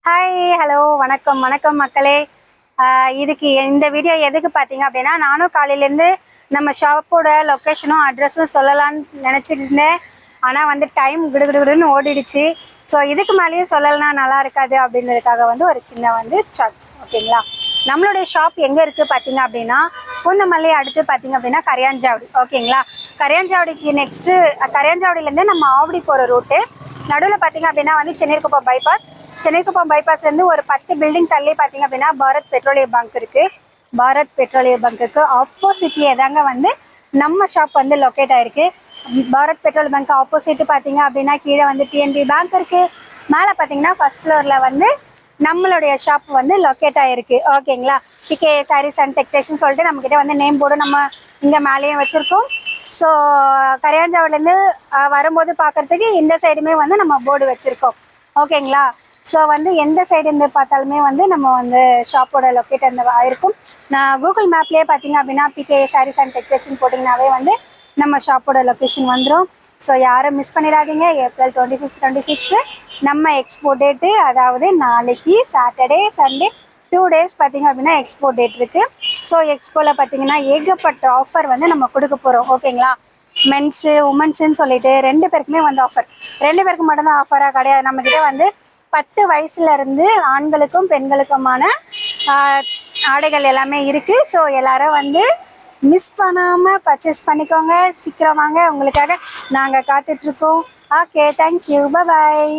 Hi hello வணக்கம் வணக்கம் மக்களே. இதுக்கு இந்த வீடியோ எதுக்கு பார்த்தீங்க அப்படின்னா, நானும் காலையிலேருந்து நம்ம ஷாப்போட லொக்கேஷனும் அட்ரஸும் சொல்லலான்னு நினச்சிட்டு இருந்தேன். ஆனால் வந்து டைம் கிடுகிடுன்னு ஓடிடுச்சு. ஸோ இதுக்கு மேலேயும் சொல்லலைன்னா நல்லா இருக்காது அப்படின்றதுக்காக வந்து ஒரு சின்ன சாட்ஸ். ஓகேங்களா, நம்மளுடைய ஷாப் எங்கே இருக்குது பார்த்தீங்க அப்படின்னா, பூந்தமல்லி அடுத்து பார்த்தீங்க அப்படின்னா கரையாஞ்சாவடி. ஓகேங்களா, கரையாஞ்சாவடிக்கு நெக்ஸ்ட்டு கரையாஞ்சாவடியிலேருந்து நம்ம ஆவடி போகிற ரூட்டு. நடுவில் பார்த்தீங்க அப்படின்னா சென்னைக்குப்பம் பைபாஸ். சென்னைக்குப்பம் பைபாஸ்லேருந்து ஒரு 10 பில்டிங் தள்ளி பார்த்தீங்க அப்படின்னா பாரத் பெட்ரோலியம் பங்க் இருக்குது. பாரத் பெட்ரோலியம் பங்க்குக்கு ஆப்போசிட்லேயே தாங்க நம்ம ஷாப் லொக்கேட் ஆகிருக்கு. பாரத் பெட்ரோல் பங்க் ஆப்போசிட் பார்த்தீங்க அப்படின்னா கீழே டிஎன்பி பேங்க் இருக்குது. மேலே பார்த்தீங்கன்னா ஃபர்ஸ்ட் ஃப்ளோரில் நம்மளுடைய ஷாப் லொக்கேட் ஆகிருக்கு. ஓகேங்களா, பிகே சாரீஸ் அண்ட் டெக்டைல்ஸ்னு சொல்லிட்டு நம்மக்கிட்ட நேம் போர்டு நம்ம இங்கே மேலேயும் வச்சுருக்கோம். ஸோ கரையாஞ்சாவிலேருந்து வரும்போது பார்க்குறதுக்கு இந்த சைடுமே நம்ம போர்டு வச்சுருக்கோம். ஓகேங்களா, ஸோ எந்த சைடு இருந்து பார்த்தாலுமே நம்ம ஷாப்போட லொக்கேட் ஆயிருக்கும். நான் கூகுள் மேப்லேயே பார்த்தீங்க அப்படின்னா பிகே சாரீஸ் அண்ட் டெக்டைல்ஸ்னு போட்டிங்கனாவே நம்ம ஷாப்போட லொக்கேஷன் வந்துடும். ஸோ யாரும் மிஸ் பண்ணிடாதீங்க. ஏப்ரல் 25, 26 நம்ம எக்ஸ்போ டேட்டு, அதாவது நாளைக்கு சாட்டர்டே சண்டே 2 days பார்த்தீங்க அப்படின்னா எக்ஸ்போ டேட் இருக்குது. ஸோ எக்ஸ்போவில் பார்த்தீங்கன்னா ஏகப்பட்ட ஆஃபர் நம்ம கொடுக்க போகிறோம். ஓகேங்களா, மென்ஸு உமன்ஸுன்னு சொல்லிட்டு 2 பேருக்குமே ஆஃபர். 2 பேருக்கு மட்டும்தான் ஆஃபராக கிடையாது. நம்மக்கிட்ட 10 வயசுலேருந்து ஆண்களுக்கும் பெண்களுக்குமான ஆடைகள் எல்லாமே இருக்குது. ஸோ எல்லாரும் மிஸ் பண்ணாமல் பர்ச்சேஸ் பண்ணிக்கோங்க. சீக்கிரம் வாங்க, உங்களுக்காக நாங்கள் காத்துட்ருக்கோம். ஓகே, தேங்க்யூ, பாய்.